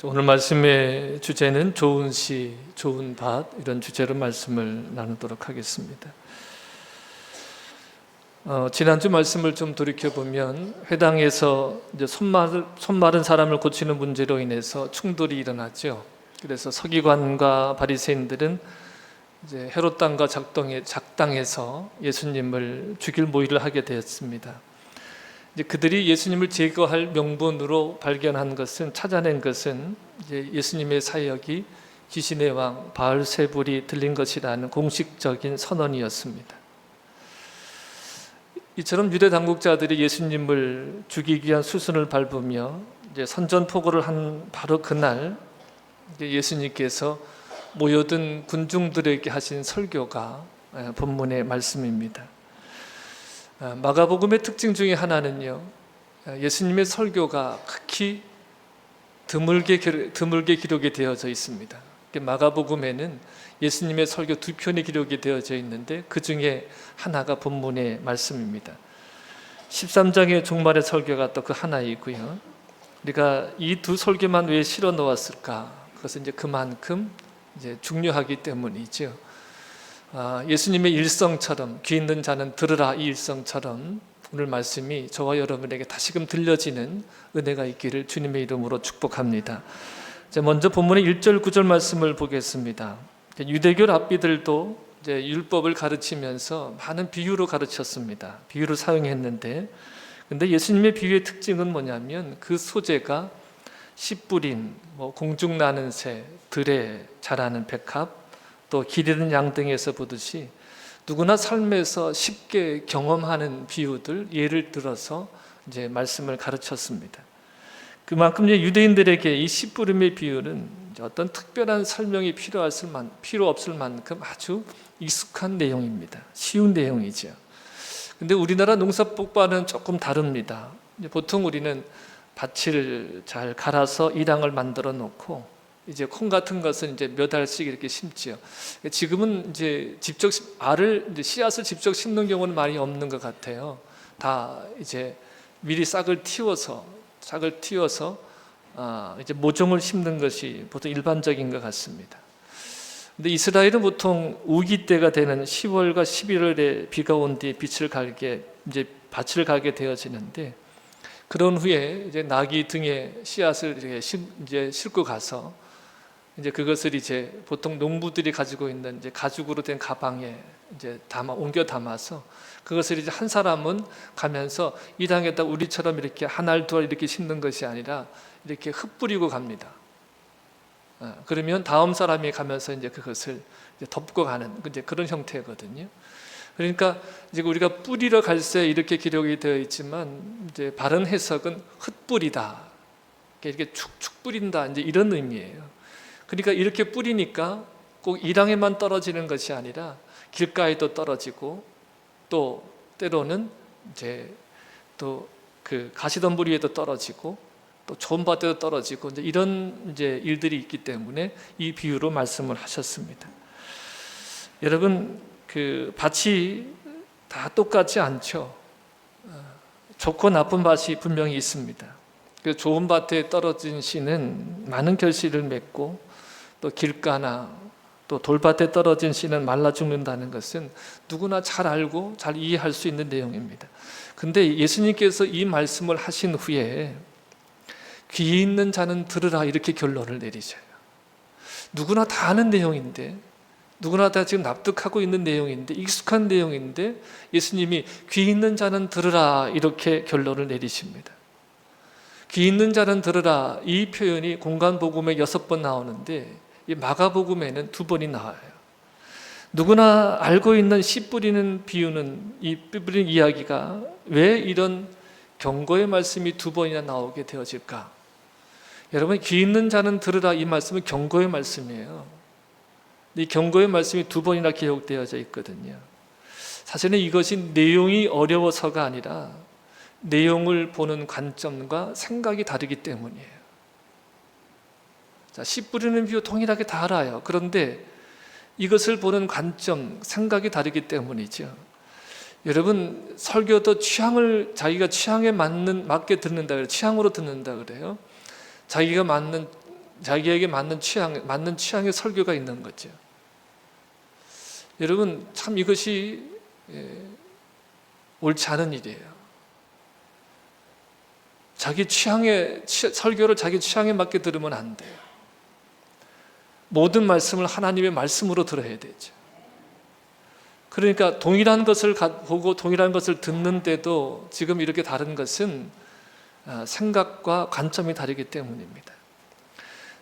오늘 말씀의 주제는 좋은 시, 좋은 밭, 이런 주제로 말씀을 나누도록 하겠습니다. 지난주 말씀을 좀 돌이켜보면 회당에서 이제 손 마른 사람을 고치는 문제로 인해서 충돌이 일어났죠. 그래서 서기관과 바리새인들은 이제 헤롯 당과 작당해서 예수님을 죽일 모의를 하게 되었습니다. 이제 그들이 예수님을 제거할 명분으로 찾아낸 것은 이제 예수님의 사역이 귀신의 왕 바알세불이 들린 것이라는 공식적인 선언이었습니다. 이처럼 유대 당국자들이 예수님을 죽이기 위한 수순을 밟으며 이제 선전포고를 한 바로 그날 이제 예수님께서 모여든 군중들에게 하신 설교가 본문의 말씀입니다. 마가복음의 특징 중에 하나는요, 예수님의 설교가 극히 드물게 기록이 되어져 있습니다. 마가복음에는 예수님의 설교 2편이 기록이 되어져 있는데 그 중에 하나가 본문의 말씀입니다. 13장의 종말의 설교가 또 그 하나이고요. 우리가 이 두 설교만 왜 실어 놓았을까? 그것은 이제 그만큼 이제 중요하기 때문이죠. 예수님의 일성처럼 귀 있는 자는 들으라, 이 일성처럼 오늘 말씀이 저와 여러분에게 다시금 들려지는 은혜가 있기를 주님의 이름으로 축복합니다. 먼저 본문의 1절 9절 말씀을 보겠습니다. 유대교 랍비들도 이제 율법을 가르치면서 많은 비유로 가르쳤습니다. 비유를 사용했는데, 근데 예수님의 비유의 특징은 뭐냐면 그 소재가 씨 뿌린, 공중 나는 새, 들에 자라는 백합, 또 길 잃은 양 등에서 보듯이 누구나 삶에서 쉽게 경험하는 비유들, 예를 들어서 이제 말씀을 가르쳤습니다. 그만큼 이제 유대인들에게 이 씨 뿌림의 비유는 어떤 특별한 설명이 필요 없을 만큼 아주 익숙한 내용입니다. 쉬운 내용이죠. 근데 우리나라 농사법과는 조금 다릅니다. 보통 우리는 밭을 잘 갈아서 일항을 만들어 놓고 이제 콩 같은 것은 이제 몇 알씩 이렇게 심지요. 지금은 이제 씨앗을 직접 심는 경우는 많이 없는 것 같아요. 다 이제 미리 싹을 틔워서 이제 모종을 심는 것이 보통 일반적인 것 같습니다. 근데 이스라엘은 보통 우기 때가 되는 10월과 11월에 비가 온 뒤에 밭을 갈게 되어지는데, 그런 후에 이제 나귀 등에 씨앗을 이제 싣고 가서 이제 그것을 이제 보통 농부들이 가지고 있는 이제 가죽으로 된 가방에 이제 옮겨 담아서 그것을 이제 한 사람은 가면서 이 땅에다 우리처럼 이렇게 한 알 두 알 이렇게 심는 것이 아니라 이렇게 흩뿌리고 갑니다. 그러면 다음 사람이 가면서 이제 그것을 이제 덮고 가는 이제 그런 형태거든요. 그러니까 이제 우리가 뿌리러 갈새 이렇게 기록이 되어 있지만 이제 바른 해석은 흩뿌리다, 이렇게 축축 뿌린다, 이제 이런 의미예요. 그러니까 이렇게 뿌리니까 꼭 일항에만 떨어지는 것이 아니라 길가에도 떨어지고, 또 때로는 이제 또 그 가시덤불 위에도 떨어지고, 또 좋은 밭에도 떨어지고, 이제 이런 이제 일들이 있기 때문에 이 비유로 말씀을 하셨습니다. 여러분, 그 밭이 다 똑같지 않죠. 좋고 나쁜 밭이 분명히 있습니다. 그 좋은 밭에 떨어진 씨는 많은 결실을 맺고, 또 길가나 또 돌밭에 떨어진 씨는 말라 죽는다는 것은 누구나 잘 알고 잘 이해할 수 있는 내용입니다. 근데 예수님께서 이 말씀을 하신 후에 귀 있는 자는 들으라, 이렇게 결론을 내리셔요. 누구나 다 아는 내용인데, 누구나 다 지금 납득하고 있는 내용인데, 익숙한 내용인데 예수님이 귀 있는 자는 들으라, 이렇게 결론을 내리십니다. 귀 있는 자는 들으라, 이 표현이 공간복음에 6번 나오는데 이 마가복음에는 2번이 나와요. 누구나 알고 있는 씨 뿌리는 비유는, 이 뿌리는 이야기가 왜 이런 경고의 말씀이 2번이나 나오게 되어질까? 여러분, 귀 있는 자는 들으라, 이 말씀은 경고의 말씀이에요. 이 경고의 말씀이 2번이나 기록되어져 있거든요. 사실은 이것이 내용이 어려워서가 아니라 내용을 보는 관점과 생각이 다르기 때문이에요. 씨 뿌리는 비유 동일하게 다 알아요. 그런데 이것을 보는 관점, 생각이 다르기 때문이죠. 여러분, 설교도 자기가 취향에 맞게 듣는다 그래요. 취향으로 듣는다 그래요. 자기가 맞는 자기에게 맞는 취향의 설교가 있는 거죠. 여러분, 참 이것이 옳지 않은 일이에요. 자기 취향의 설교를 자기 취향에 맞게 들으면 안 돼요. 모든 말씀을 하나님의 말씀으로 들어야 되죠. 그러니까 동일한 것을 보고 동일한 것을 듣는데도 지금 이렇게 다른 것은 생각과 관점이 다르기 때문입니다.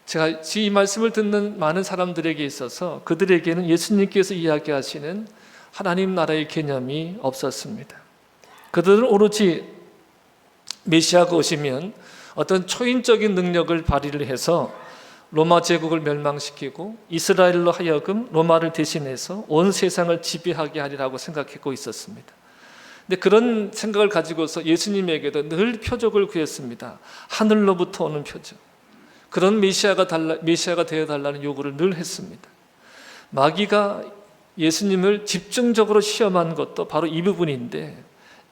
제가 이 말씀을 듣는 많은 사람들에게 있어서 그들에게는 예수님께서 이야기하시는 하나님 나라의 개념이 없었습니다. 그들은 오로지 메시아가 오시면 어떤 초인적인 능력을 발휘를 해서 로마 제국을 멸망시키고 이스라엘로 하여금 로마를 대신해서 온 세상을 지배하게 하리라고 생각하고 있었습니다. 근데 그런 생각을 가지고서 예수님에게도 늘 표적을 구했습니다. 하늘로부터 오는 표적. 그런 메시아가 되어달라는 요구를 늘 했습니다. 마귀가 예수님을 집중적으로 시험한 것도 바로 이 부분인데,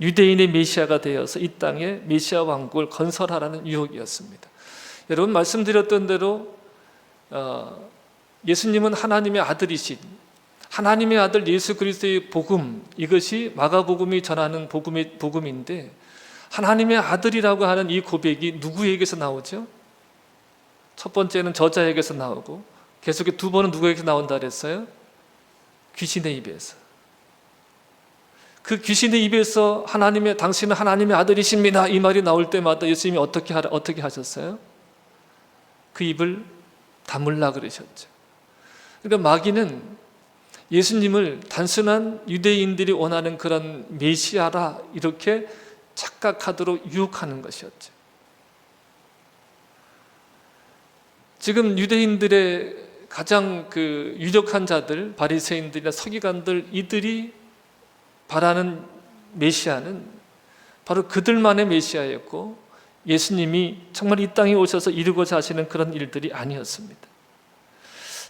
유대인의 메시아가 되어서 이 땅에 메시아 왕국을 건설하라는 유혹이었습니다. 여러분, 말씀드렸던 대로 예수님은 하나님의 아들이신, 하나님의 아들 예수 그리스도의 복음, 이것이 마가복음이 전하는 복음인데, 하나님의 아들이라고 하는 이 고백이 누구에게서 나오죠? 첫 번째는 저자에게서 나오고, 계속해 두 번은 누구에게서 나온다 그랬어요? 귀신의 입에서. 그 귀신의 입에서 당신은 하나님의 아들이십니다, 이 말이 나올 때마다 예수님이 어떻게 하셨어요? 그 입을 다물라 그러셨죠. 그러니까 마귀는 예수님을 단순한 유대인들이 원하는 그런 메시아라 이렇게 착각하도록 유혹하는 것이었죠. 지금 유대인들의 가장 유력한 자들, 바리새인들이나 서기관들, 이들이 바라는 메시아는 바로 그들만의 메시아였고, 예수님이 정말 이 땅에 오셔서 이루고자 하시는 그런 일들이 아니었습니다.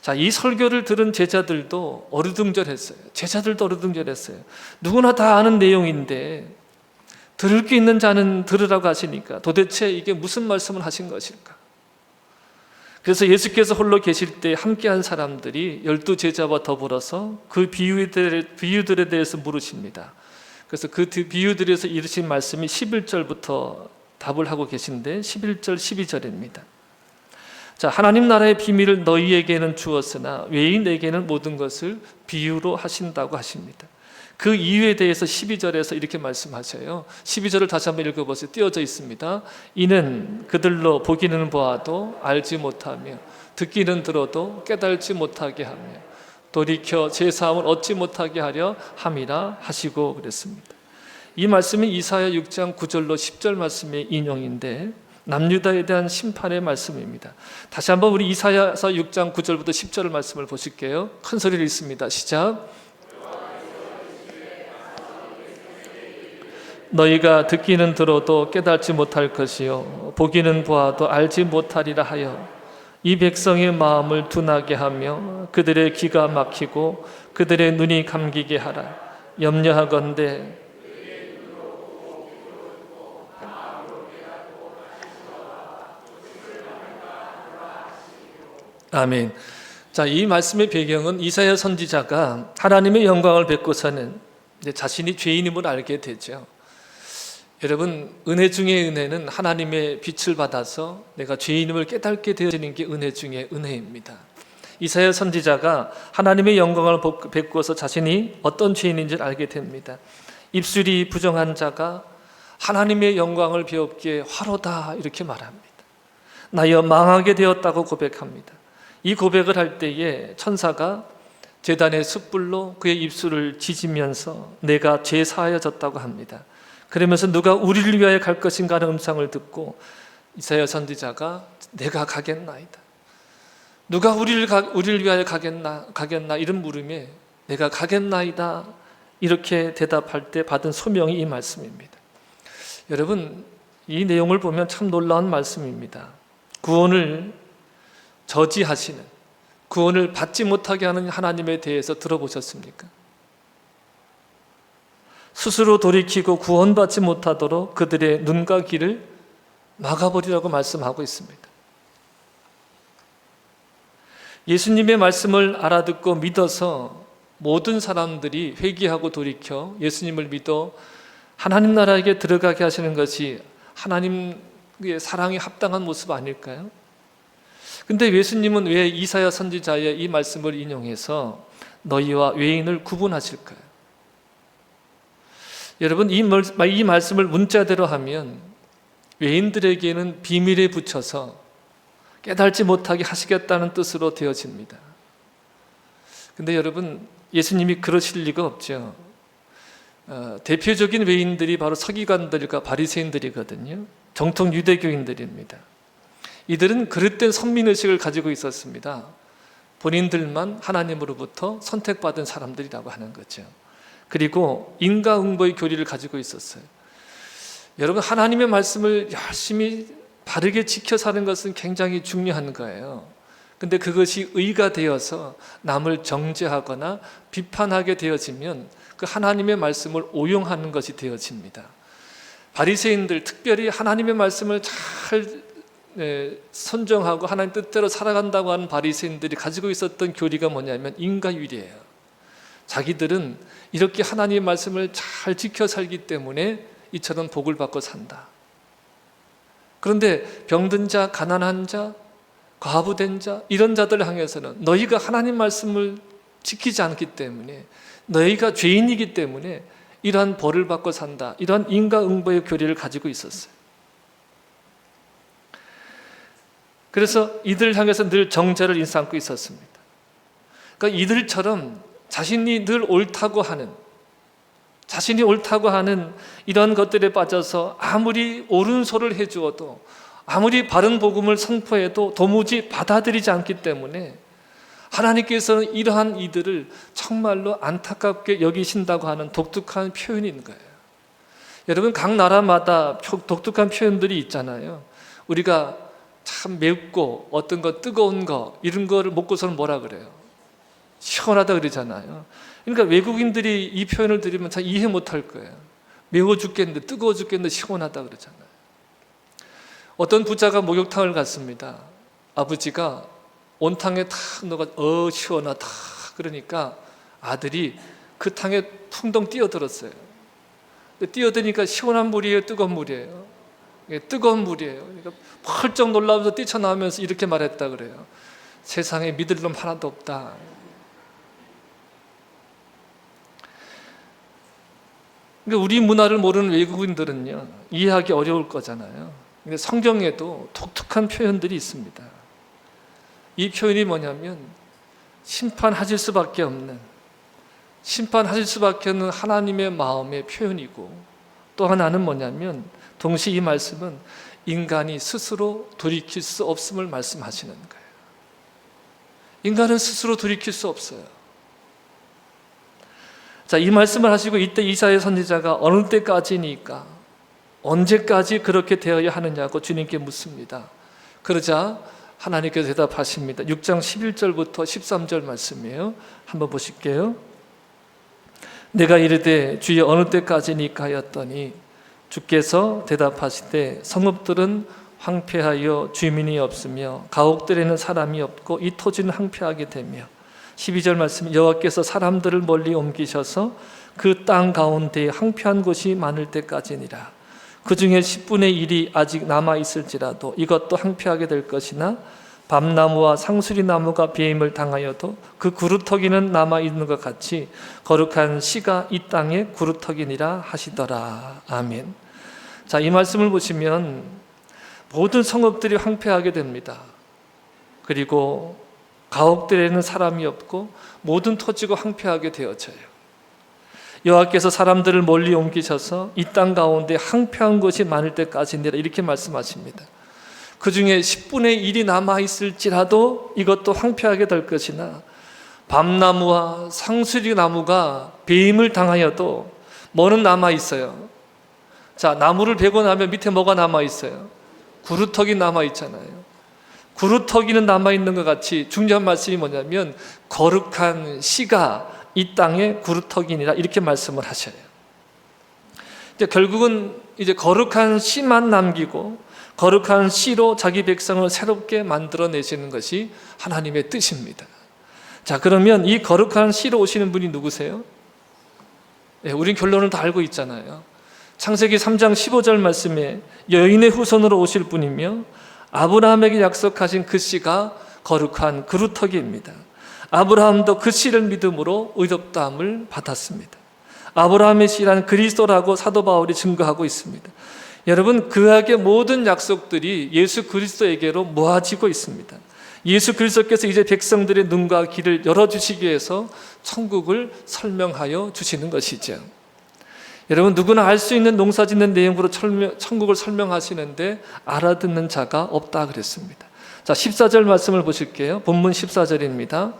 자, 이 설교를 들은 제자들도 어리둥절했어요. 누구나 다 아는 내용인데 들을 게 있는 자는 들으라고 하시니까 도대체 이게 무슨 말씀을 하신 것일까? 그래서 예수께서 홀로 계실 때 함께한 사람들이 12제자와 더불어서 그 비유들에 대해서 물으십니다. 그래서 그 비유들에서 이르신 말씀이 11절부터 답을 하고 계신데 11절, 12절입니다. 자, 하나님 나라의 비밀을 너희에게는 주었으나 외인에게는 모든 것을 비유로 하신다고 하십니다. 그 이유에 대해서 12절에서 이렇게 말씀하셔요. 12절을 다시 한번 읽어보세요. 띄어져 있습니다. 이는 그들로 보기는 보아도 알지 못하며 듣기는 들어도 깨달지 못하게 하며 돌이켜 제사함을 얻지 못하게 하려 함이라 하시고 그랬습니다. 이 말씀이 이사야 6장 9절로 10절 말씀의 인용인데 남유다에 대한 심판의 말씀입니다. 다시 한번 우리 이사야서 6장 9절부터 10절 말씀을 보실게요. 큰 소리를 읽습니다. 시작. 너희가 듣기는 들어도 깨달지 못할 것이요 보기는 보아도 알지 못하리라 하여 이 백성의 마음을 둔하게 하며 그들의 귀가 막히고 그들의 눈이 감기게 하라. 염려하건대 아멘. 자, 이 말씀의 배경은 이사야 선지자가 하나님의 영광을 뵙고서는 이제 자신이 죄인임을 알게 되죠. 여러분, 은혜 중에 은혜는 하나님의 빛을 받아서 내가 죄인임을 깨닫게 되어지는 게 은혜 중에 은혜입니다. 이사야 선지자가 하나님의 영광을 뵙고서 자신이 어떤 죄인인지를 알게 됩니다. 입술이 부정한 자가 하나님의 영광을 배웁기에 화로다 이렇게 말합니다. 나여 망하게 되었다고 고백합니다. 이 고백을 할 때에 천사가 제단의 숯불로 그의 입술을 지지면서 내가 죄 사하여졌다고 합니다. 그러면서 누가 우리를 위하여 갈 것인가 하는 음성을 듣고 이사야 선지자가 내가 가겠나이다. 누가 우리를 위하여 가겠나 이런 물음에 내가 가겠나이다 이렇게 대답할 때 받은 소명이 이 말씀입니다. 여러분, 이 내용을 보면 참 놀라운 말씀입니다. 구원을 저지하시는, 구원을 받지 못하게 하는 하나님에 대해서 들어보셨습니까? 스스로 돌이키고 구원받지 못하도록 그들의 눈과 귀를 막아버리라고 말씀하고 있습니다. 예수님의 말씀을 알아듣고 믿어서 모든 사람들이 회개하고 돌이켜 예수님을 믿어 하나님 나라에게 들어가게 하시는 것이 하나님의 사랑에 합당한 모습 아닐까요? 근데 예수님은 왜 이사야 선지자의 이 말씀을 인용해서 너희와 외인을 구분하실까요? 여러분, 이 말씀을 문자대로 하면 외인들에게는 비밀에 붙여서 깨달지 못하게 하시겠다는 뜻으로 되어집니다. 근데 여러분, 예수님이 그러실 리가 없죠. 대표적인 외인들이 바로 서기관들과 바리새인들이거든요. 정통 유대교인들입니다. 이들은 그릇된 선민의식을 가지고 있었습니다. 본인들만 하나님으로부터 선택받은 사람들이라고 하는 거죠. 그리고 인과응보의 교리를 가지고 있었어요. 여러분, 하나님의 말씀을 열심히 바르게 지켜 사는 것은 굉장히 중요한 거예요. 근데 그것이 의가 되어서 남을 정죄하거나 비판하게 되어지면 그 하나님의 말씀을 오용하는 것이 되어집니다. 바리새인들, 특별히 하나님의 말씀을 잘 선정하고 하나님 뜻대로 살아간다고 하는 바리새인들이 가지고 있었던 교리가 뭐냐면 인과율이에요. 자기들은 이렇게 하나님의 말씀을 잘 지켜 살기 때문에 이처럼 복을 받고 산다. 그런데 병든 자, 가난한 자, 과부된 자, 이런 자들을 향해서는 너희가 하나님 말씀을 지키지 않기 때문에, 너희가 죄인이기 때문에 이러한 벌을 받고 산다, 이러한 인과응보의 교리를 가지고 있었어요. 그래서 이들을 향해서 늘 정죄를 일삼고 있었습니다. 그러니까 이들처럼 자신이 늘 옳다고 하는 이런 것들에 빠져서 아무리 옳은 소를 해주어도, 아무리 바른 복음을 선포해도 도무지 받아들이지 않기 때문에 하나님께서는 이러한 이들을 정말로 안타깝게 여기신다고 하는 독특한 표현이 있는 거예요. 여러분, 각 나라마다 독특한 표현들이 있잖아요. 우리가 참 맵고 어떤 거 뜨거운 거 이런 거를 먹고서는 뭐라 그래요? 시원하다 그러잖아요. 그러니까 외국인들이 이 표현을 들으면 잘 이해 못할 거예요. 매워 죽겠는데, 뜨거워 죽겠는데 시원하다 그러잖아요. 어떤 부자가 목욕탕을 갔습니다. 아버지가 온탕에 탁 넣어가 시원하다 그러니까 아들이 그 탕에 풍덩 뛰어들었어요. 뛰어드니까 시원한 물이에요, 뜨거운 물이에요? 뜨거운 물이에요. 그러니까 펄쩍 놀라면서 뛰쳐나오면서 이렇게 말했다 그래요. 세상에 믿을 놈 하나도 없다. 그러니까 우리 문화를 모르는 외국인들은요, 이해하기 어려울 거잖아요. 근데 성경에도 독특한 표현들이 있습니다. 이 표현이 뭐냐면 심판하실 수밖에 없는 하나님의 마음의 표현이고, 또 하나는 뭐냐면 동시에 이 말씀은 인간이 스스로 돌이킬 수 없음을 말씀하시는 거예요. 인간은 스스로 돌이킬 수 없어요. 자, 이 말씀을 하시고 이때 이사야 선지자가 어느 때까지니까, 언제까지 그렇게 되어야 하느냐고 주님께 묻습니다. 그러자 하나님께서 대답하십니다. 6장 11절부터 13절 말씀이에요. 한번 보실게요. 내가 이르되 주여 어느 때까지니까 하였더니 주께서 대답하시되 성읍들은 황폐하여 주민이 없으며 가옥들에는 사람이 없고 이 토지는 황폐하게 되며, 12절 말씀, 여호와께서 사람들을 멀리 옮기셔서 그 땅 가운데에 황폐한 곳이 많을 때까지니라. 그 중에 10분의 1이 아직 남아있을지라도 이것도 황폐하게 될 것이나 밤나무와 상수리나무가 배임을 당하여도 그 구루터기는 남아있는 것 같이 거룩한 씨가 이 땅에 구루터기니라 하시더라. 아멘. 자, 이 말씀을 보시면 모든 성읍들이 황폐하게 됩니다. 그리고 가옥들에는 사람이 없고 모든 토지가 황폐하게 되어져요. 여호와께서 사람들을 멀리 옮기셔서 이 땅 가운데 황폐한 것이 많을 때까지니라, 이렇게 말씀하십니다. 그 중에 10분의 1이 남아있을지라도 이것도 황폐하게 될 것이나 밤나무와 상수리나무가 배임을 당하여도 뭐는 남아있어요? 자, 나무를 베고 나면 밑에 뭐가 남아있어요? 구루터기 남아있잖아요. 구루터기는 남아있는 것 같이 중요한 말씀이 뭐냐면 거룩한 씨가 이 땅의 구루터기니라, 이렇게 말씀을 하셔요. 이제 결국은 이제 거룩한 씨만 남기고 거룩한 씨로 자기 백성을 새롭게 만들어내시는 것이 하나님의 뜻입니다. 자, 그러면 이 거룩한 씨로 오시는 분이 누구세요? 우린 결론을 다 알고 있잖아요. 창세기 3장 15절 말씀에 여인의 후손으로 오실 분이며 아브라함에게 약속하신 그 씨가 거룩한 그루터기입니다. 아브라함도 그 씨를 믿음으로 의롭다함을 받았습니다. 아브라함의 씨라는 그리스도라고 사도 바울이 증거하고 있습니다. 여러분, 구약의 모든 약속들이 예수 그리스도에게로 모아지고 있습니다. 예수 그리스도께서 이제 백성들의 눈과 귀를 열어주시기 위해서 천국을 설명하여 주시는 것이죠. 여러분, 누구나 알 수 있는 농사짓는 내용으로 천국을 설명하시는데 알아듣는 자가 없다 그랬습니다. 자, 14절 말씀을 보실게요. 본문 14절입니다.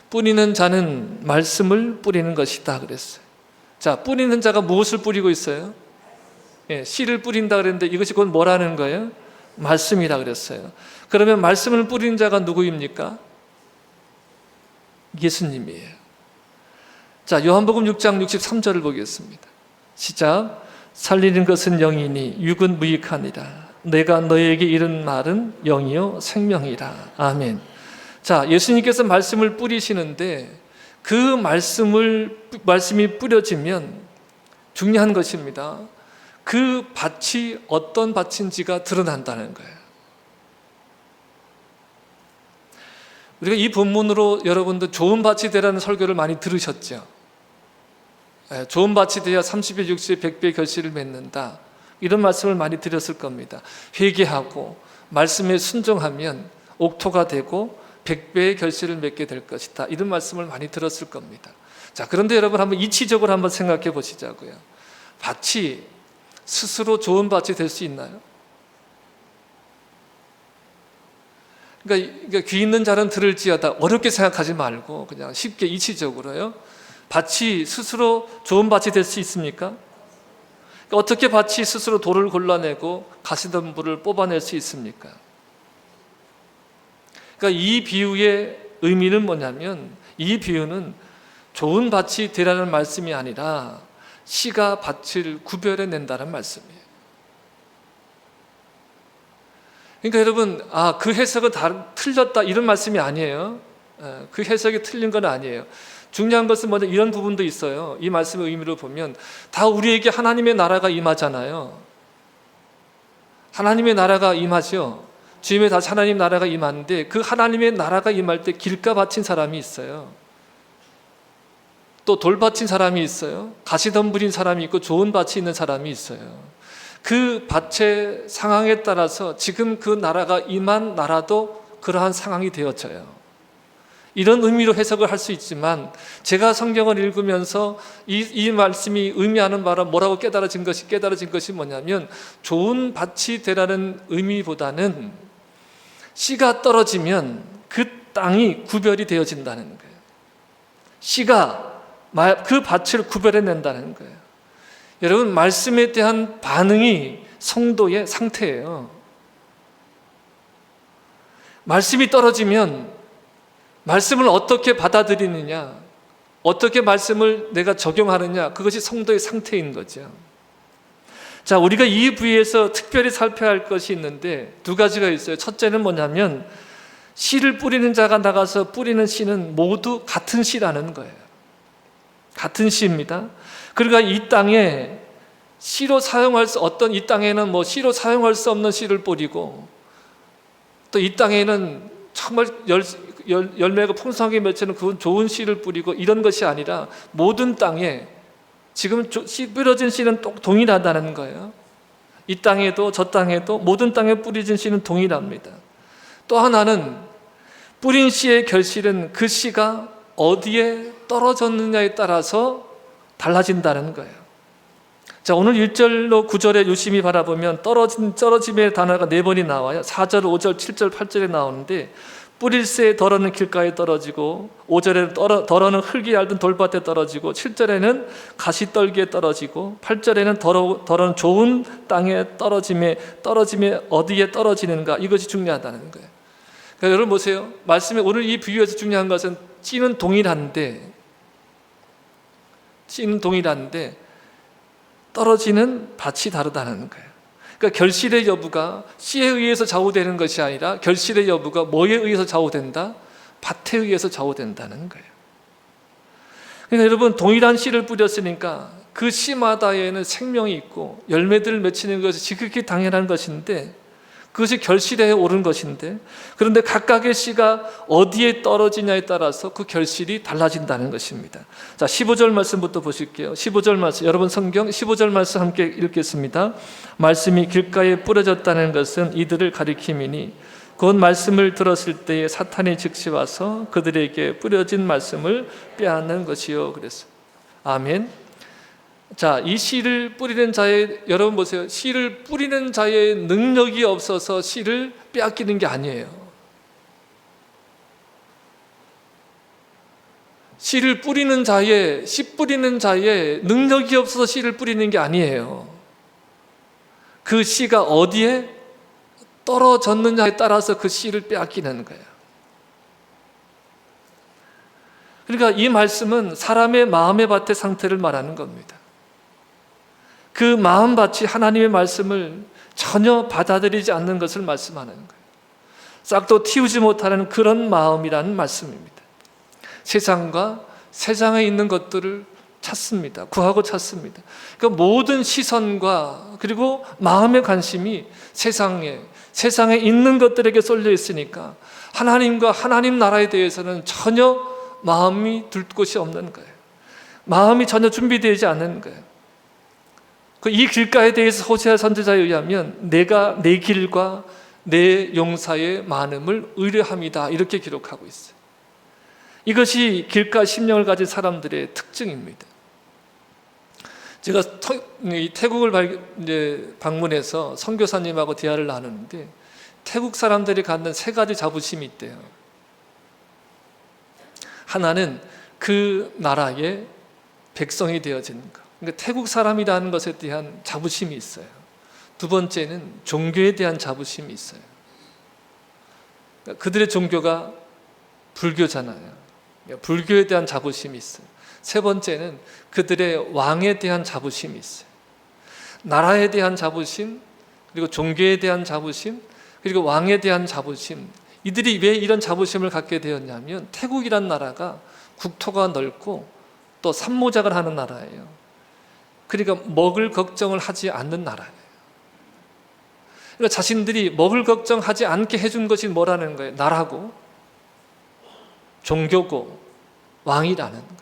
뿌리는 자는 말씀을 뿌리는 것이다 그랬어요. 자, 뿌리는 자가 무엇을 뿌리고 있어요? 씨를 뿌린다 그랬는데 이것이 곧 뭐라는 거예요? 말씀이라 그랬어요. 그러면 말씀을 뿌리는 자가 누구입니까? 예수님이에요. 자, 요한복음 6장 63절을 보겠습니다. 시작. 살리는 것은 영이니 육은 무익하니라. 내가 너에게 이른 말은 영이요 생명이라. 아멘. 자, 예수님께서 말씀을 뿌리시는데 그 말씀이 뿌려지면 중요한 것입니다. 그 밭이 어떤 밭인지가 드러난다는 거예요. 우리가 이 본문으로 여러분들 좋은 밭이 되라는 설교를 많이 들으셨죠? 좋은 밭이 돼야 30배, 60배, 100배 결실을 맺는다. 이런 말씀을 많이 드렸을 겁니다. 회개하고 말씀에 순종하면 옥토가 되고 100배의 결실을 맺게 될 것이다. 이런 말씀을 많이 들었을 겁니다. 자, 그런데 여러분 한번 이치적으로 한번 생각해 보시자고요. 밭이 스스로 좋은 밭이 될 수 있나요? 그러니까 귀 있는 자는 들을지어다 어렵게 생각하지 말고 그냥 쉽게 이치적으로요. 밭이 스스로 좋은 밭이 될 수 있습니까? 그러니까 어떻게 밭이 스스로 돌을 골라내고 가시덤불을 뽑아낼 수 있습니까? 그러니까 이 비유의 의미는 뭐냐면 이 비유는 좋은 밭이 되라는 말씀이 아니라 씨가 밭을 구별해낸다는 말씀이에요. 그러니까 여러분, 그 해석은 틀렸다 이런 말씀이 아니에요. 그 해석이 틀린 건 아니에요. 중요한 것은 뭐냐, 이런 부분도 있어요. 이 말씀의 의미로 보면 다 우리에게 하나님의 나라가 임하잖아요. 하나님의 나라가 임하죠. 주님의 다시 하나님 나라가 임하는데 그 하나님의 나라가 임할 때 길가 바친 사람이 있어요. 또 돌 바친 사람이 있어요. 가시덤불인 사람이 있고 좋은 밭이 있는 사람이 있어요. 그 밭의 상황에 따라서 지금 그 나라가 임한 나라도 그러한 상황이 되어져요. 이런 의미로 해석을 할 수 있지만 제가 성경을 읽으면서 이 말씀이 의미하는 바는 뭐라고 깨달아진 것이 뭐냐면 좋은 밭이 되라는 의미보다는 씨가 떨어지면 그 땅이 구별이 되어진다는 거예요. 씨가 그 밭을 구별해낸다는 거예요. 여러분, 말씀에 대한 반응이 성도의 상태예요. 말씀이 떨어지면 말씀을 어떻게 받아들이느냐, 어떻게 말씀을 내가 적용하느냐, 그것이 성도의 상태인 거죠. 자, 우리가 이 부위에서 특별히 살펴야 할 것이 있는데 두 가지가 있어요. 첫째는 뭐냐면 씨를 뿌리는 자가 나가서 뿌리는 씨는 모두 같은 씨라는 거예요. 같은 씨입니다. 그러니까 이 땅에 씨로 사용할 수 이 땅에는 씨로 사용할 수 없는 씨를 뿌리고 또 이 땅에는 정말 열매가 풍성하게 맺히는 그런 좋은 씨를 뿌리고 이런 것이 아니라 모든 땅에 지금 뿌려진 씨는 동일하다는 거예요. 이 땅에도 저 땅에도 모든 땅에 뿌려진 씨는 동일합니다. 또 하나는 뿌린 씨의 결실은 그 씨가 어디에 떨어졌느냐에 따라서 달라진다는 거예요. 자, 오늘 1절로 9절에 유심히 바라보면 떨어짐의 단어가 4번이 나와요. 4절, 5절, 7절, 8절에 나오는데 뿌릴새 덜어는 길가에 떨어지고 5절에는 덜어는 흙이 얇은 돌밭에 떨어지고 7절에는 가시떨기에 떨어지고 8절에는 덜어는 좋은 땅에 떨어짐에 어디에 떨어지는가, 이것이 중요하다는 거예요. 그러니까 여러분 보세요. 말씀에 오늘 이 비유에서 중요한 것은 씨는 동일한데 떨어지는 밭이 다르다는 거예요. 그러니까 결실의 여부가 씨에 의해서 좌우되는 것이 아니라 결실의 여부가 뭐에 의해서 좌우된다? 밭에 의해서 좌우된다는 거예요. 그러니까 여러분, 동일한 씨를 뿌렸으니까 그 씨마다에는 생명이 있고 열매들을 맺히는 것이 지극히 당연한 것인데, 그것이 결실에 오른 것인데, 그런데 각각의 씨가 어디에 떨어지냐에 따라서 그 결실이 달라진다는 것입니다. 자, 15절 말씀부터 보실게요. 15절 말씀, 여러분 성경 15절 말씀 함께 읽겠습니다. 말씀이 길가에 뿌려졌다는 것은 이들을 가리킴이니 곧 말씀을 들었을 때에 사탄이 즉시 와서 그들에게 뿌려진 말씀을 빼앗는 것이요. 그랬어요. 아멘. 자, 이 씨를 뿌리는 자의, 여러분 보세요. 씨를 뿌리는 자의 능력이 없어서 씨를 빼앗기는 게 아니에요. 씨를 뿌리는 자의, 씨 뿌리는 자의 능력이 없어서 씨를 뿌리는 게 아니에요. 그 씨가 어디에 떨어졌느냐에 따라서 그 씨를 빼앗기는 거예요. 그러니까 이 말씀은 사람의 마음의 밭의 상태를 말하는 겁니다. 그 마음밭이 하나님의 말씀을 전혀 받아들이지 않는 것을 말씀하는 거예요. 싹도 틔우지 못하는 그런 마음이라는 말씀입니다. 세상과 세상에 있는 것들을 찾습니다. 구하고 찾습니다. 그러니까 모든 시선과 그리고 마음의 관심이 세상에 있는 것들에게 쏠려 있으니까 하나님과 하나님 나라에 대해서는 전혀 마음이 둘 곳이 없는 거예요. 마음이 전혀 준비되지 않는 거예요. 이 길가에 대해서 호세아 선지자에 의하면 내가 내 길과 내 용사의 많음을 의뢰합니다, 이렇게 기록하고 있어요. 이것이 길가 심령을 가진 사람들의 특징입니다. 제가 태국을 방문해서 선교사님하고 대화를 나누는데 태국 사람들이 갖는 세 가지 자부심이 있대요. 하나는 그 나라의 백성이 되어지는 것. 그러니까 태국 사람이라는 것에 대한 자부심이 있어요. 두 번째는 종교에 대한 자부심이 있어요. 그러니까 그들의 종교가 불교잖아요. 불교에 대한 자부심이 있어요. 세 번째는 그들의 왕에 대한 자부심이 있어요. 나라에 대한 자부심, 그리고 종교에 대한 자부심, 그리고 왕에 대한 자부심. 이들이 왜 이런 자부심을 갖게 되었냐면 태국이란 나라가 국토가 넓고 또 산모작을 하는 나라예요. 그러니까 먹을 걱정을 하지 않는 나라예요. 그러니까 자신들이 먹을 걱정하지 않게 해준 것이 뭐라는 거예요? 나라고 종교고 왕이라는 거예요.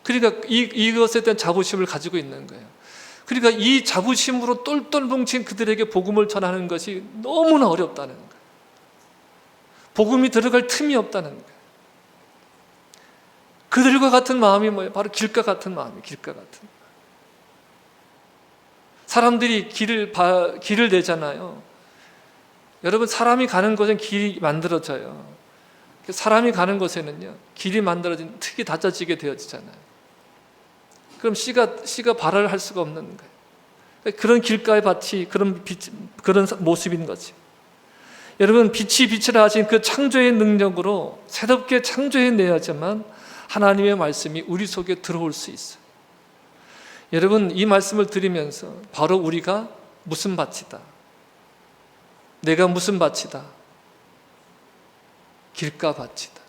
그러니까 이것에 대한 자부심을 가지고 있는 거예요. 그러니까 이 자부심으로 똘똘 뭉친 그들에게 복음을 전하는 것이 너무나 어렵다는 거예요. 복음이 들어갈 틈이 없다는 거예요. 그들과 같은 마음이 뭐예요? 바로 길가 같은 마음이에요. 길가 같은. 사람들이 길을 내잖아요. 여러분, 사람이 가는 곳엔 길이 만들어져요. 사람이 가는 곳에는요, 길이 만들어진 흙이 닫혀지게 되어지잖아요. 그럼 씨가 발화를 할 수가 없는 거예요. 그런 길가의 밭이 그런 모습인 거지. 여러분, 빛이 빛을 하신 그 창조의 능력으로 새롭게 창조해내야지만 하나님의 말씀이 우리 속에 들어올 수 있어요. 여러분, 이 말씀을 들으면서 바로 우리가 무슨 밭이다, 내가 무슨 밭이다, 길가 밭이다.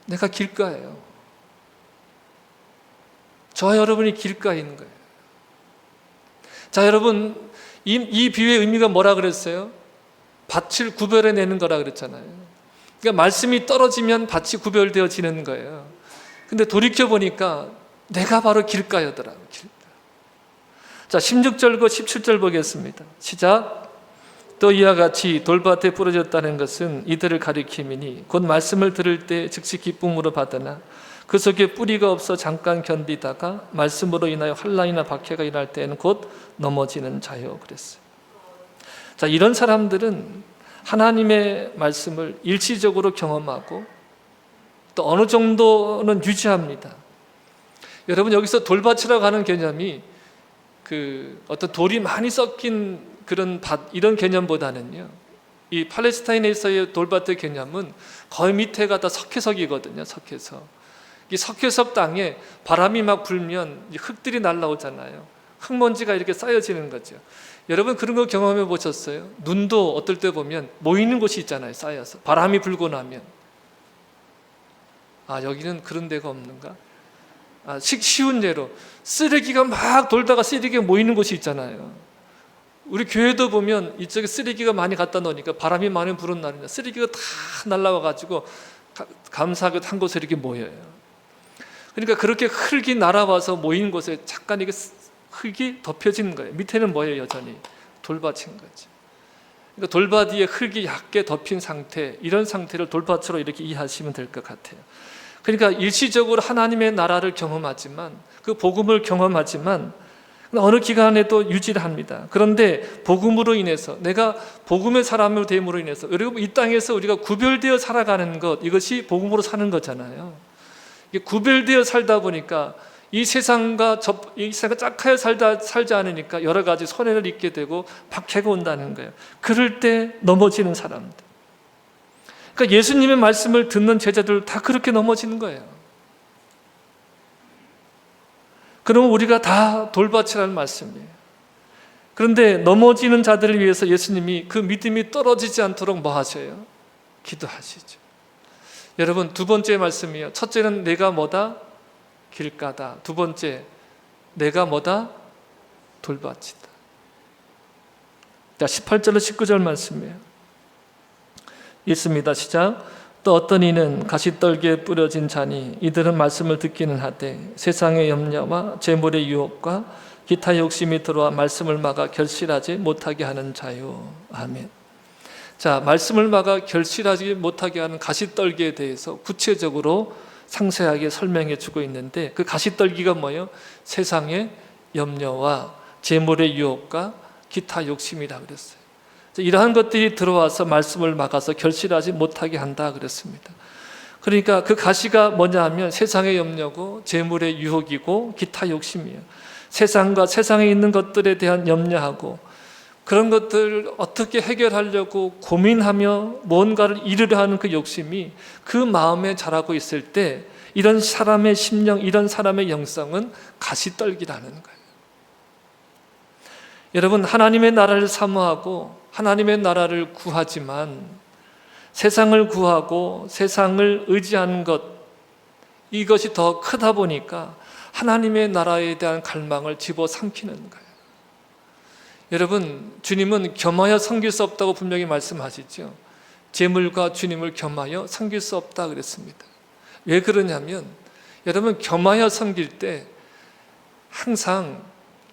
내가 길가예요. 저와 여러분이 길가인 거예요. 자, 여러분, 이 비유의 의미가 뭐라 그랬어요? 밭을 구별해내는 거라 그랬잖아요. 그러니까 말씀이 떨어지면 밭이 구별되어지는 거예요. 근데 돌이켜보니까 내가 바로 길가였더라고요. 길가. 자, 16절과 17절 보겠습니다. 시작. 또 이와 같이 돌밭에 뿌려졌다는 것은 이들을 가리킴이니 곧 말씀을 들을 때 즉시 기쁨으로 받으나 그 속에 뿌리가 없어 잠깐 견디다가 말씀으로 인하여 환난이나 박해가 일어날 때에는 곧 넘어지는 자요. 그랬어요. 자, 이런 사람들은 하나님의 말씀을 일시적으로 경험하고 또 어느 정도는 유지합니다. 여러분, 여기서 돌밭이라고 하는 개념이 어떤 돌이 많이 섞인 그런 밭, 이런 개념보다는요, 이 팔레스타인에서의 돌밭의 개념은 거의 밑에가 다 석회석이거든요. 석회석. 이 석회석 땅에 바람이 막 불면 흙들이 날라오잖아요. 흙먼지가 이렇게 쌓여지는 거죠. 여러분 그런 거 경험해 보셨어요? 눈도 어떨 때 보면 모이는 곳이 있잖아요. 쌓여서 바람이 불고 나면 여기는 그런 데가 없는가? 쉬운 예로 쓰레기가 막 돌다가 쓰레기가 모이는 곳이 있잖아요. 우리 교회도 보면 이쪽에 쓰레기가 많이 갖다 놓으니까 바람이 많이 부는 날이나 쓰레기가 다 날라와 가지고 감사하게 한 곳에 이렇게 모여요. 그러니까 그렇게 흙이 날아와서 모인 곳에 잠깐 이게 흙이 덮여지는 거예요. 밑에는 뭐예요? 여전히 돌밭인 거죠. 그러니까 돌밭 위에 흙이 얇게 덮인 상태, 이런 상태를 돌밭으로 이렇게 이해하시면 될 것 같아요. 그러니까 일시적으로 하나님의 나라를 경험하지만, 그 복음을 경험하지만 어느 기간에도 유지를 합니다. 그런데 복음으로 인해서, 내가 복음의 사람으로 됨으로 인해서, 여러분 이 땅에서 우리가 구별되어 살아가는 것, 이것이 복음으로 사는 거잖아요. 구별되어 살다 보니까 이 세상과 짝하여 살지 않으니까 여러 가지 손해를 입게 되고 박해가 온다는 거예요. 그럴 때 넘어지는 사람들. 그러니까 예수님의 말씀을 듣는 제자들 다 그렇게 넘어지는 거예요. 그러면 우리가 다 돌밭이라는 말씀이에요. 그런데 넘어지는 자들을 위해서 예수님이 그 믿음이 떨어지지 않도록 뭐 하셔요? 기도하시죠. 여러분 두 번째 말씀이요. 첫째는 내가 뭐다? 길가다. 두 번째, 내가 뭐다? 돌밭이다. 자, 18절로 19절 말씀이에요. 읽습니다. 시작. 또 어떤 이는 가시떨기에 뿌려진 자니 이들은 말씀을 듣기는 하되 세상의 염려와 재물의 유혹과 기타 욕심이 들어와 말씀을 막아 결실하지 못하게 하는 자요. 아멘. 자, 말씀을 막아 결실하지 못하게 하는 가시떨기에 대해서 구체적으로 상세하게 설명해 주고 있는데, 그 가시떨기가 뭐예요? 세상의 염려와 재물의 유혹과 기타 욕심이라고 그랬어요. 이러한 것들이 들어와서 말씀을 막아서 결실하지 못하게 한다 그랬습니다. 그러니까 그 가시가 뭐냐 하면 세상의 염려고 재물의 유혹이고 기타 욕심이에요. 세상과 세상에 있는 것들에 대한 염려하고 그런 것들을 어떻게 해결하려고 고민하며 뭔가를 이루려 하는 그 욕심이 그 마음에 자라고 있을 때, 이런 사람의 심령, 이런 사람의 영성은 가시떨기라는 거예요. 여러분, 하나님의 나라를 사모하고 하나님의 나라를 구하지만 세상을 구하고 세상을 의지하는 것, 이것이 더 크다 보니까 하나님의 나라에 대한 갈망을 집어삼키는 거예요. 여러분, 주님은 겸하여 섬길 수 없다고 분명히 말씀하시죠. 재물과 주님을 겸하여 섬길 수 없다 그랬습니다. 왜 그러냐면, 여러분 겸하여 섬길 때 항상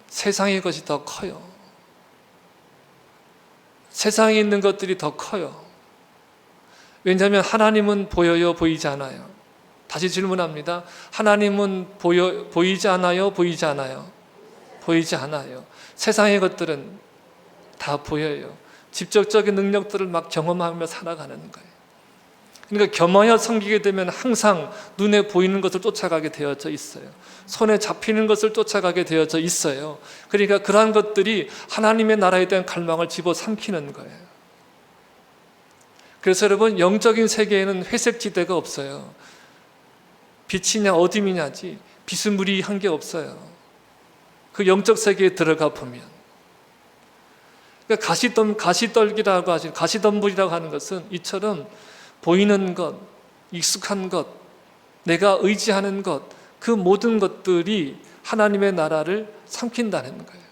세상의 것이 더 커요. 세상에 있는 것들이 더 커요. 왜냐하면 하나님은 보여요, 보이지 않아요? 다시 질문합니다. 하나님은 보이지 않아요, 보이지 않아요? 보이지 않아요. 세상의 것들은 다 보여요. 직접적인 능력들을 막 경험하며 살아가는 거예요. 그러니까 겸하여 섬기게 되면 항상 눈에 보이는 것을 쫓아가게 되어져 있어요. 손에 잡히는 것을 쫓아가게 되어져 있어요. 그러니까 그러한 것들이 하나님의 나라에 대한 갈망을 집어삼키는 거예요. 그래서 여러분, 영적인 세계에는 회색 지대가 없어요. 빛이냐 어둠이냐지 비스무리한 게 없어요. 그 영적 세계에 들어가 보면. 그러니까 가시떨기라고 하죠. 가시덤불이라고 하는 것은 이처럼 보이는 것, 익숙한 것, 내가 의지하는 것, 그 모든 것들이 하나님의 나라를 삼킨다는 거예요.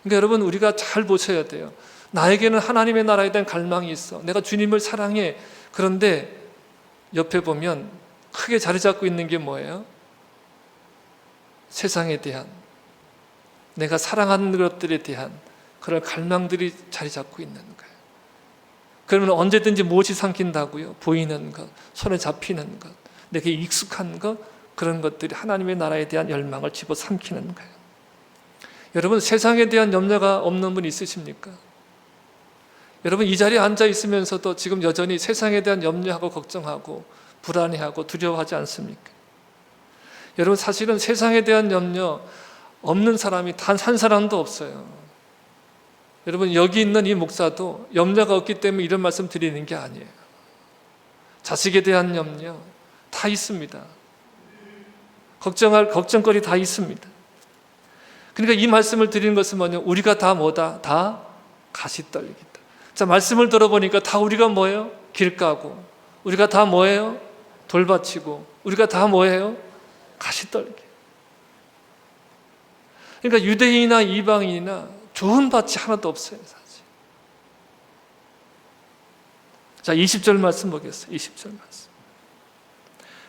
그러니까 여러분, 우리가 잘 보셔야 돼요. 나에게는 하나님의 나라에 대한 갈망이 있어. 내가 주님을 사랑해. 그런데 옆에 보면 크게 자리 잡고 있는 게 뭐예요? 세상에 대한, 내가 사랑하는 것들에 대한 그런 갈망들이 자리 잡고 있는 거예요. 그러면 언제든지 무엇이 삼킨다고요? 보이는 것, 손에 잡히는 것, 내게 익숙한 것, 그런 것들이 하나님의 나라에 대한 열망을 집어삼키는 거예요. 여러분, 세상에 대한 염려가 없는 분 있으십니까? 여러분, 이 자리에 앉아 있으면서도 지금 여전히 세상에 대한 염려하고 걱정하고 불안해하고 두려워하지 않습니까? 여러분, 사실은 세상에 대한 염려 없는 사람이 단 한 사람도 없어요. 여러분, 여기 있는 이 목사도 염려가 없기 때문에 이런 말씀 드리는 게 아니에요. 자식에 대한 염려 다 있습니다. 걱정거리 다 있습니다. 그러니까 이 말씀을 드리는 것은 뭐냐? 우리가 다 뭐다? 다 가시떨기다. 자, 말씀을 들어보니까 다 우리가 뭐예요? 길가고, 우리가 다 뭐예요? 돌밭이고, 우리가 다 뭐예요? 가시떨기. 그러니까 유대인이나 이방인이나 좋은 밭이 하나도 없어요, 사실. 자, 20절 말씀 보겠어요. 20절 말씀.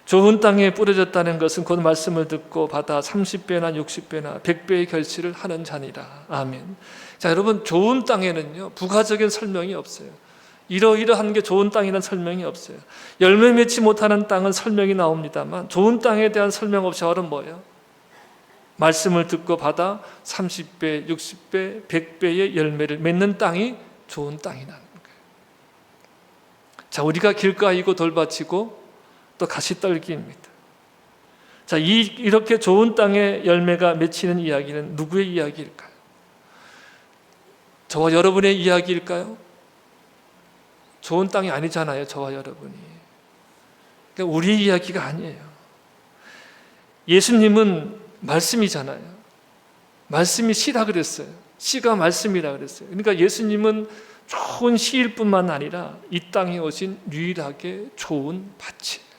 좋은 땅에 뿌려졌다는 것은 곧 말씀을 듣고 받아 30배나 60배나 100배의 결실을 하는 자니라. 아멘. 자, 여러분, 좋은 땅에는요, 부가적인 설명이 없어요. 이러이러한 게 좋은 땅이라는 설명이 없어요. 열매 맺지 못하는 땅은 설명이 나옵니다만, 좋은 땅에 대한 설명 없이 바로 뭐예요? 말씀을 듣고 받아 30배, 60배, 100배의 열매를 맺는 땅이 좋은 땅이라는 거예요. 자, 우리가 길가이고 돌밭이고 또 가시떨기입니다. 자, 이렇게 좋은 땅에 열매가 맺히는 이야기는 누구의 이야기일까요? 저와 여러분의 이야기일까요? 좋은 땅이 아니잖아요, 저와 여러분이. 그러니까 우리 이야기가 아니에요. 예수님은 말씀이잖아요. 말씀이 씨라 그랬어요. 씨가 말씀이라 그랬어요. 그러니까 예수님은 좋은 씨일 뿐만 아니라 이 땅에 오신 유일하게 좋은 밭이에요.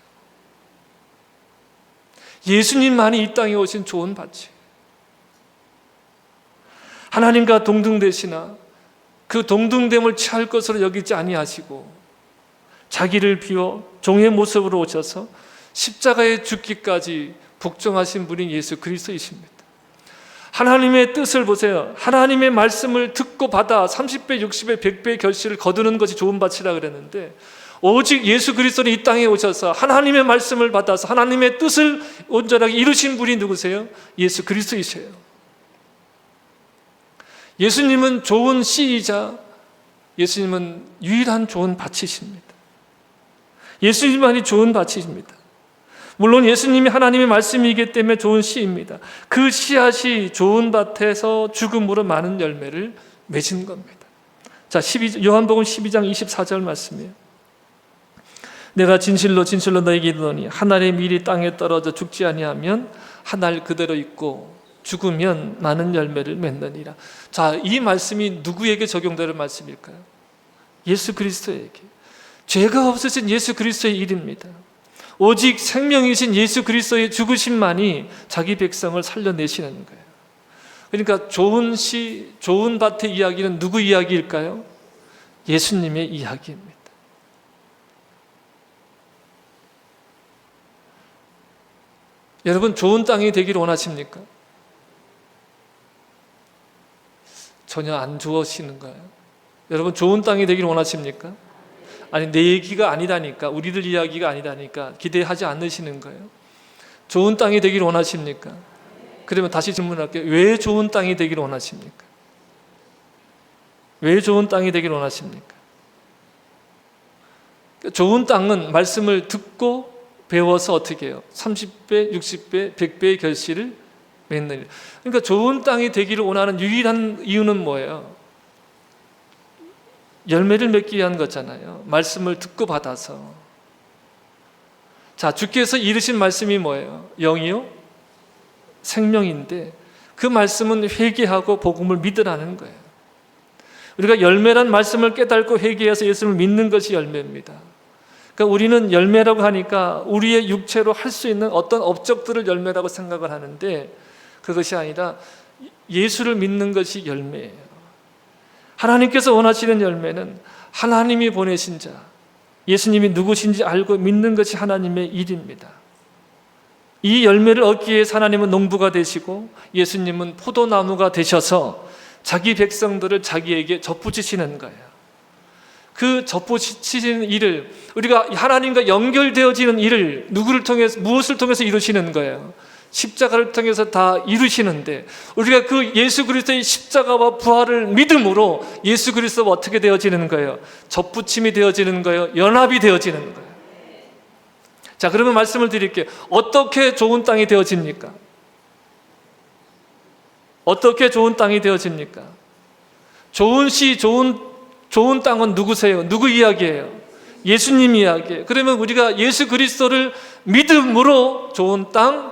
예수님만이 이 땅에 오신 좋은 밭이에요. 하나님과 동등되시나 그 동등됨을 취할 것으로 여기지 아니하시고 자기를 비워 종의 모습으로 오셔서 십자가에 죽기까지 복종하신 분이 예수 그리스도이십니다. 하나님의 뜻을 보세요. 하나님의 말씀을 듣고 받아 30배, 60배, 100배의 결실을 거두는 것이 좋은 밭이라 그랬는데, 오직 예수 그리스도는 이 땅에 오셔서 하나님의 말씀을 받아서 하나님의 뜻을 온전하게 이루신 분이 누구세요? 예수 그리스도이세요. 예수님은 좋은 씨이자 예수님은 유일한 좋은 밭이십니다. 예수님만이 좋은 밭이십니다. 물론 예수님이 하나님의 말씀이기 때문에 좋은 씨입니다. 그 씨앗이 좋은 밭에서 죽음으로 많은 열매를 맺은 겁니다. 자, 요한복음 12장 24절 말씀이에요. 내가 진실로 진실로 너에게 이르노니 한 알의 밀이 땅에 떨어져 죽지 아니하면 한 알 그대로 있고 죽으면 많은 열매를 맺느니라. 자, 이 말씀이 누구에게 적용되는 말씀일까요? 예수 그리스도에게. 죄가 없으신 예수 그리스도의 일입니다. 오직 생명이신 예수 그리스도의 죽으심만이 자기 백성을 살려내시는 거예요. 그러니까 좋은 시, 좋은 밭의 이야기는 누구 이야기일까요? 예수님의 이야기입니다. 여러분, 좋은 땅이 되기를 원하십니까? 전혀 안 좋으시는 거예요. 여러분, 좋은 땅이 되기를 원하십니까? 아니, 내 얘기가 아니라니까, 우리들 이야기가 아니라니까 기대하지 않으시는 거예요. 좋은 땅이 되기를 원하십니까? 그러면 다시 질문할게요. 왜 좋은 땅이 되기를 원하십니까? 왜 좋은 땅이 되기를 원하십니까? 좋은 땅은 말씀을 듣고 배워서 어떻게 해요? 30배, 60배, 100배의 결실을 맺는 일. 그러니까 좋은 땅이 되기를 원하는 유일한 이유는 뭐예요? 열매를 맺기 위한 거잖아요. 말씀을 듣고 받아서. 자, 주께서 이르신 말씀이 뭐예요? 영이요? 생명인데 그 말씀은 회개하고 복음을 믿으라는 거예요. 우리가 열매란 말씀을 깨닫고 회개해서 예수님을 믿는 것이 열매입니다. 그러니까 우리는 열매라고 하니까 우리의 육체로 할 수 있는 어떤 업적들을 열매라고 생각을 하는데 그것이 아니라 예수를 믿는 것이 열매예요. 하나님께서 원하시는 열매는 하나님이 보내신 자, 예수님이 누구신지 알고 믿는 것이 하나님의 일입니다. 이 열매를 얻기 위해 하나님은 농부가 되시고 예수님은 포도나무가 되셔서 자기 백성들을 자기에게 접붙이시는 거예요. 그 접붙이시는 일을, 우리가 하나님과 연결되어지는 일을 누구를 통해서, 무엇을 통해서 이루시는 거예요? 십자가를 통해서 다 이루시는데, 우리가 그 예수 그리스도의 십자가와 부활을 믿음으로 예수 그리스도가 어떻게 되어지는 거예요? 접붙임이 되어지는 거예요? 연합이 되어지는 거예요. 자, 그러면 말씀을 드릴게요. 어떻게 좋은 땅이 되어집니까? 어떻게 좋은 땅이 되어집니까? 좋은 씨, 좋은 땅은 누구세요? 누구 이야기예요? 예수님 이야기예요. 그러면 우리가 예수 그리스도를 믿음으로 좋은 땅,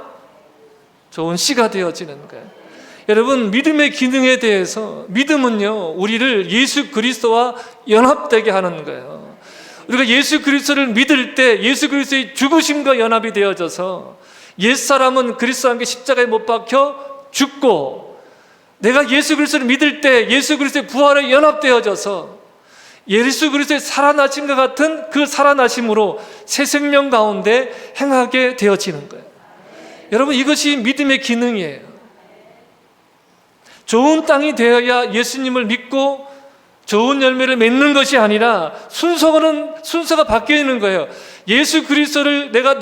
좋은 씨가 되어지는 거예요. 여러분, 믿음의 기능에 대해서, 믿음은요, 우리를 예수 그리스도와 연합되게 하는 거예요. 우리가 예수 그리스도를 믿을 때 예수 그리스도의 죽으심과 연합이 되어져서 옛사람은 그리스도와 함께 십자가에 못 박혀 죽고, 내가 예수 그리스도를 믿을 때 예수 그리스도의 부활에 연합되어져서 예수 그리스도의 살아나심과 같은 그 살아나심으로 새 생명 가운데 행하게 되어지는 거예요. 여러분, 이것이 믿음의 기능이에요. 좋은 땅이 되어야 예수님을 믿고 좋은 열매를 맺는 것이 아니라 순서가 바뀌어 있는 거예요. 예수 그리스도를 내가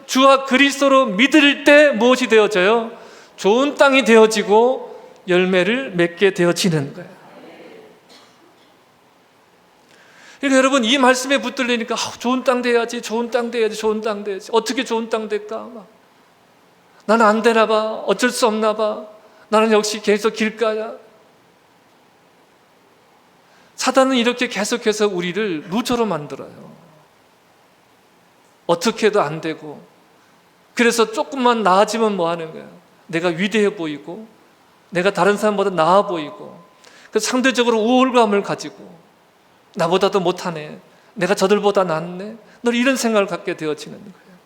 주와 그리스도로 믿을 때 무엇이 되어져요? 좋은 땅이 되어지고 열매를 맺게 되어지는 거예요. 그러니까 여러분, 이 말씀에 붙들리니까 좋은 땅 돼야지, 좋은 땅 돼야지, 좋은 땅 돼야지. 어떻게 좋은 땅 될까? 나는 안 되나 봐, 어쩔 수 없나 봐, 나는 역시 계속 길가야. 사단은 이렇게 계속해서 우리를 루저로 만들어요. 어떻게 해도 안 되고, 그래서 조금만 나아지면 뭐 하는 거예요? 내가 위대해 보이고, 내가 다른 사람보다 나아 보이고, 그 상대적으로 우월감을 가지고 나보다도 못하네, 내가 저들보다 낫네, 늘 이런 생각을 갖게 되어지는 거예요.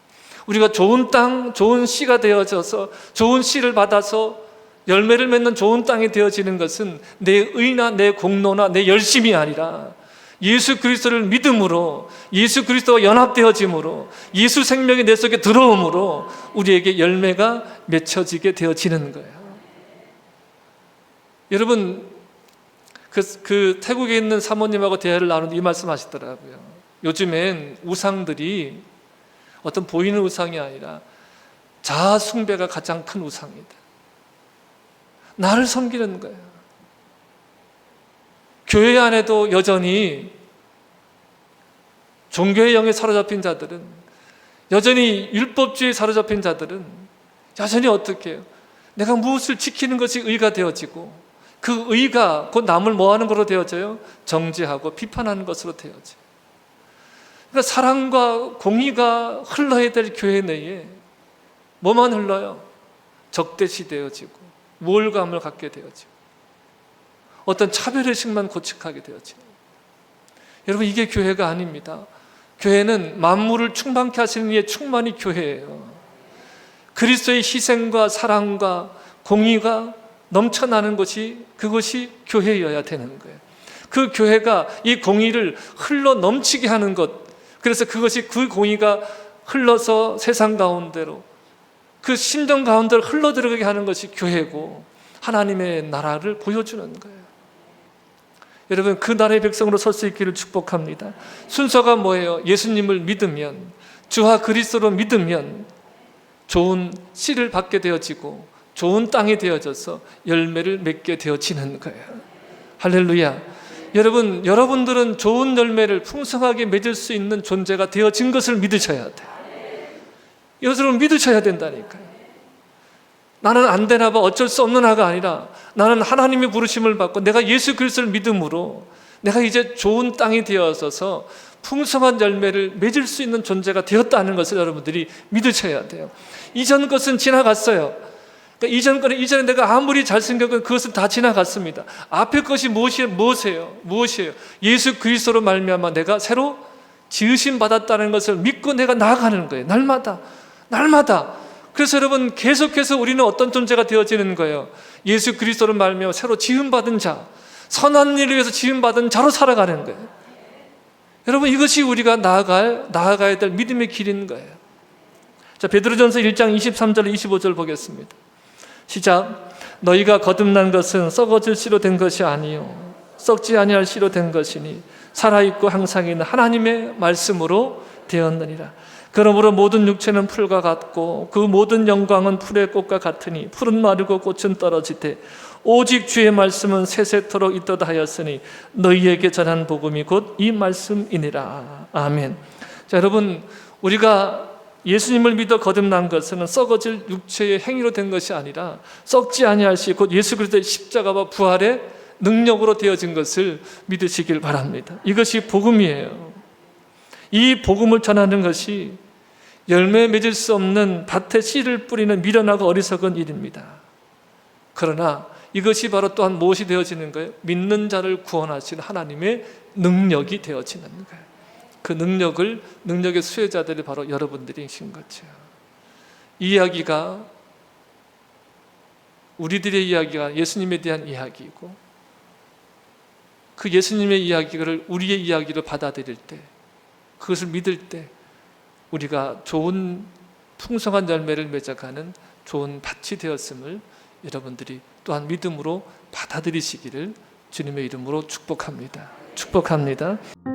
우리가 좋은 땅, 좋은 씨가 되어져서 좋은 씨를 받아서 열매를 맺는 좋은 땅이 되어지는 것은 내 의나 내 공로나 내 열심이 아니라 예수 그리스도를 믿음으로, 예수 그리스도와 연합되어짐으로, 예수 생명이 내 속에 들어옴으로 우리에게 열매가 맺혀지게 되어지는 거예요. 여러분, 그 태국에 있는 사모님하고 대화를 나누는데 이 말씀 하시더라고요. 요즘엔 우상들이 어떤 보이는 우상이 아니라 자아 숭배가 가장 큰 우상이다. 나를 섬기는 거예요. 교회 안에도 여전히 종교의 영에 사로잡힌 자들은, 여전히 율법주의에 사로잡힌 자들은 여전히 어떻게 해요? 내가 무엇을 지키는 것이 의가 되어지고, 그 의가 곧 남을 뭐하는 것으로 되어져요? 정죄하고 비판하는 것으로 되어져요. 그러니까 사랑과 공의가 흘러야 될 교회 내에 뭐만 흘러요? 적대시 되어지고 우월감을 갖게 되어지고 어떤 차별의식만 고측하게 되어지고. 여러분, 이게 교회가 아닙니다. 교회는 만물을 충만케 하시는 이의 충만이 교회예요. 그리스도의 희생과 사랑과 공의가 넘쳐나는 것이, 그것이 교회여야 되는 거예요. 그 교회가 이 공의를 흘러 넘치게 하는 것, 그래서 그것이, 그 공의가 흘러서 세상 가운데로, 그 심정 가운데로 흘러 들어가게 하는 것이 교회고 하나님의 나라를 보여주는 거예요. 여러분, 그 나라의 백성으로 설 수 있기를 축복합니다. 순서가 뭐예요? 예수님을 믿으면, 주와 그리스도로 믿으면 좋은 씨를 받게 되어지고 좋은 땅이 되어져서 열매를 맺게 되어지는 거예요. 할렐루야. 여러분, 여러분들은 좋은 열매를 풍성하게 맺을 수 있는 존재가 되어진 것을 믿으셔야 돼요. 여러분, 믿으셔야 된다니까요. 나는 안 되나 봐, 어쩔 수 없는 하가 아니라 나는 하나님의 부르심을 받고 내가 예수 그리스도를 믿음으로 내가 이제 좋은 땅이 되어서 풍성한 열매를 맺을 수 있는 존재가 되었다는 것을 여러분들이 믿으셔야 돼요. 이전 것은 지나갔어요. 그러니까 이전에 내가 아무리 잘생겼건 그것은 다 지나갔습니다. 앞에 것이 무엇이에요? 예수 그리스도로 말미암아 내가 새로 지으심 받았다는 것을 믿고 내가 나아가는 거예요. 날마다. 그래서 여러분, 계속해서 우리는 어떤 존재가 되어지는 거예요? 예수 그리스도를 말미암아 새로 지음받은 자, 선한 일을 위해서 지음받은 자로 살아가는 거예요. 여러분, 이것이 우리가 나아가야 될 믿음의 길인 거예요. 자, 베드로전서 1장 23절 25절 보겠습니다. 시작. 너희가 거듭난 것은 썩어질 씨로 된 것이 아니요 썩지 아니할 씨로 된 것이니 살아있고 항상 있는 하나님의 말씀으로 되었느니라. 그러므로 모든 육체는 풀과 같고 그 모든 영광은 풀의 꽃과 같으니 풀은 마르고 꽃은 떨어지되 오직 주의 말씀은 세세토록 있도다 하였으니 너희에게 전한 복음이 곧 이 말씀이니라. 아멘. 자, 여러분, 우리가 예수님을 믿어 거듭난 것은 썩어질 육체의 행위로 된 것이 아니라 썩지 아니할 시 곧 예수 그리스도의 십자가와 부활의 능력으로 되어진 것을 믿으시길 바랍니다. 이것이 복음이에요. 이 복음을 전하는 것이 열매 맺을 수 없는 밭에 씨를 뿌리는 미련하고 어리석은 일입니다. 그러나 이것이 바로 또한 무엇이 되어지는 거예요? 믿는 자를 구원하시는 하나님의 능력이 되어지는 거예요. 그 능력의 수혜자들이 바로 여러분들이신 거죠. 이 이야기가, 우리들의 이야기가 예수님에 대한 이야기이고, 그 예수님의 이야기를 우리의 이야기로 받아들일 때, 그것을 믿을 때 우리가 좋은 풍성한 열매를 맺어가는 좋은 밭이 되었음을 여러분들이 또한 믿음으로 받아들이시기를 주님의 이름으로 축복합니다. 축복합니다.